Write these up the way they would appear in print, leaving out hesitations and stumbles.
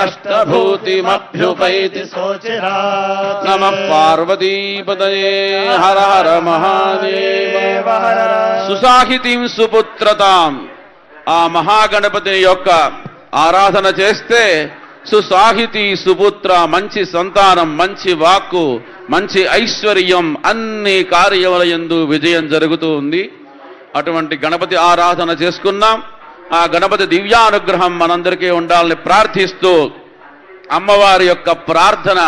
कष्टभूतिमभ्युपैति सोचिरात् नमः पार्वतीपतये हर हर महादेव సుసాహితీం సుపుత్రతాం ఆ మహాగణపతి యొక్క ఆరాధన చేస్తే సుసాహితి సుపుత్ర మంచి సంతానం మంచి వాక్కు మంచి ఐశ్వర్యం అన్ని కార్యములయందు విజయం జరుగుతూ ఉంది. అటువంటి గణపతి ఆరాధన చేసుకున్నాం. ఆ గణపతి దివ్యానుగ్రహం మనందరికీ ఉండాలని ప్రార్థిస్తూ అమ్మవారి యొక్క ప్రార్థన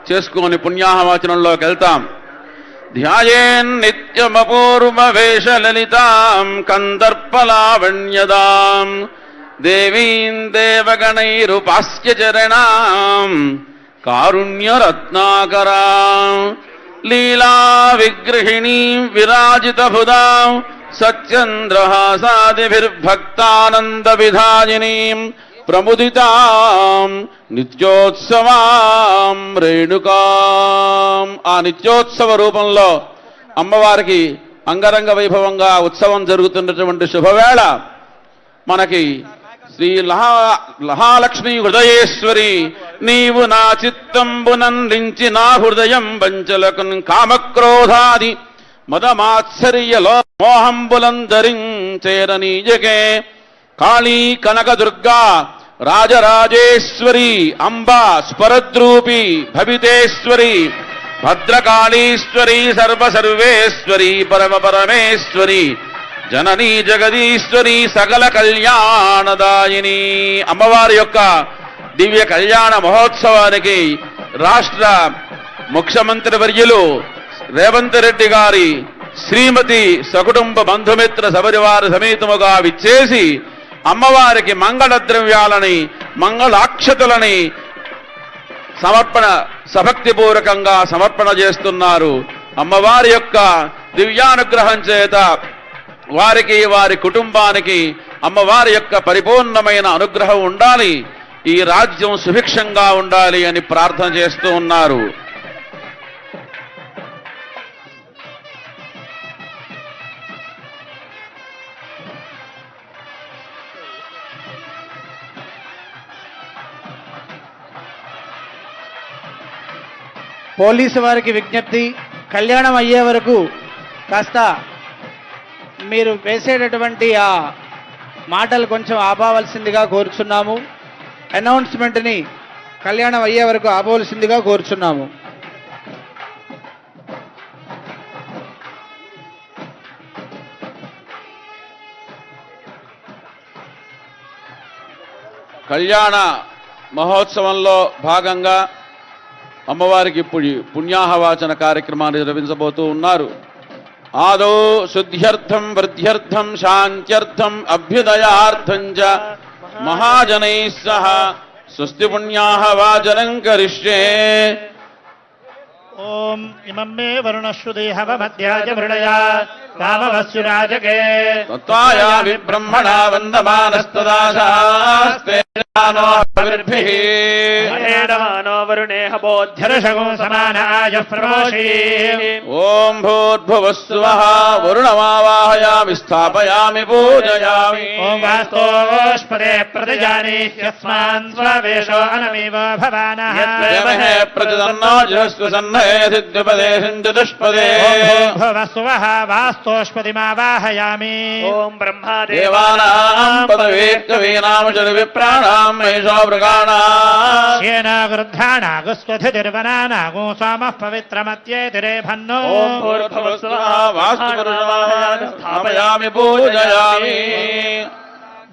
చేసుకొని పుణ్యాహవచనంలోకి వెళ్తాం. ధ్యాయేన్నిత్యమపూర్వవేషలలితాం కందర్పలావణ్యదాం దేవీం దేవగణైరుపాస్య చరణాం కారుణ్యరత్నాకరాం లీలా విగ్రహిణీం విరాజితభుదాం సత్యంద్రహాసాదిభిర్భక్తానంద విధాయినీం ప్రముదితాం నిత్యోత్సవాం రేణుకాం. ఆ నిత్యోత్సవ రూపంలో అమ్మవారికి అంగరంగ వైభవంగా ఉత్సవం జరుగుతున్నటువంటి శుభవేళ మనకి శ్రీ లహాలక్ష్మీ హృదయేశ్వరి నీవు నా చిత్తంబునందించి నా హృదయం వంచలకున్ కామక్రోధాది మదమాత్సర్యలో మోహంబులందరించేరనీయకే కాళీ కనకదుర్గా రాజరాజేశ్వరి అంబా స్వరద్రూపి భవితేశ్వరి భద్రకాళీశ్వరి సర్వసర్వేశ్వరి పరమపరమేశ్వరి జననీ జగదీశ్వరి సకల కళ్యాణదాయిని. అమ్మవారి యొక్క దివ్య కళ్యాణ మహోత్సవానికి రాష్ట్ర ముఖ్యమంత్రి వర్యులు రేవంత్ రెడ్డి గారి శ్రీమతి సకుటుంబ బంధుమిత్ర సపరివార సమేతముగా విచ్చేసి అమ్మవారికి మంగళ ద్రవ్యాలని మంగళాక్షతలని సమర్పణ సభక్తిపూర్వకంగా సమర్పణ చేస్తున్నారు. అమ్మవారి యొక్క దివ్యానుగ్రహం చేత వారికి వారి కుటుంబానికి అమ్మవారి యొక్క పరిపూర్ణమైన అనుగ్రహం ఉండాలి, ఈ రాజ్యం సుభిక్షంగా ఉండాలి అని ప్రార్థన చేస్తూ ఉన్నారు. పోలీసు వారికి విజ్ఞప్తి, కళ్యాణం అయ్యే వరకు కాస్త మీరు వేసేటటువంటి ఆ మాటలు కొంచెం ఆపవలసిందిగా కోరుచున్నాము. అనౌన్స్మెంట్ని కళ్యాణం అయ్యే వరకు ఆపవలసిందిగా కోరుచున్నాము. కళ్యాణ మహోత్సవంలో భాగంగా అమ్మవారికి ఇప్పుడు పుణ్యాహవాచన కార్యక్రమాన్ని నిర్వహించబోతూ ఉన్నారు. ఆదో శుద్ధ్యర్థం వృద్ధ్యర్థం శాంత్యర్థం అభ్యుదయార్థం చ మహాజనైః సహ స్వస్తి పుణ్యాహవాచనం కరిష్యే. ఓం ఇమం మే వరుణశ్రుదేహవమధ్యాయ మృళయా కామవస్యురాజకే తత్వాయా విబ్రహ్మణా వందమానస్తదాశాస్తే భిర్భిః హేడమానో వరుణేహ బోధ్యర్షగో సమానాయ ప్రమోషి. ఓం భూర్భువస్సువః వరుణమావాహయామి స్థాపయామి పూజయామి. ఓం వాస్తోష్పదే ప్రతిజానీహ్యస్మాన్ స్వవేషో అనమేవ భవానః యత్వేమహే ప్రతిదన్నో జహస్వ సన్నహే సిద్ధ్యుపదేశం చతుష్పదే. ఓం భూర్భువస్సువః వాస్తోష్పదిమావాహయామి. ఓం బ్రహ్మదేవానాం పదవేత్కవీనాం విప్రాణాం మహేషో మృగాణాం యేనా వృద్ధానాగస్వధిర్వనానాగో సోమః పవిత్రమత్యేతిరే భన్నో. ఓం భూర్భువస్సువః వాస్తుపురుషమాహయామి స్థాపయామి పూజయామి.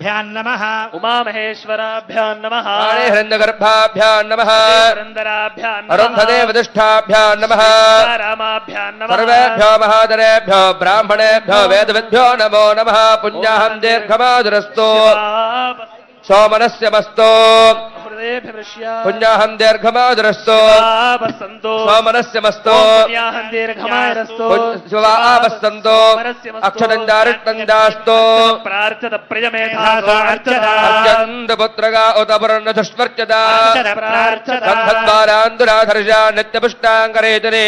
భ్యాం నమః ఉమామహేశ్వరాభ్యాం నమః హిరణ్యగర్భాభ్యాం నమః పురందరాభ్యాం నమః అరుంధదేవదిష్టాభ్యాం నమః రామాభ్యాం నమః సర్వేభ్యో మహాదరేభ్యో బ్రాహ్మణేభ్యో వేదవిద్భ్యో నమో నమః. పుణ్యాహం దీర్ఘమాదురస్తు సోమనస్య మస్తో పుణ్యాహం దీర్ఘమాదురస్తు సోమనస్య మస్తో శివావస్తంతో అక్షరందారిష్టందాస్తో అత్యంతపుత్రగా ఉతపర్ణ దుష్మర్చదా గంధద్వారాందురాధర్షా నిత్యపుష్టాంకరేతనే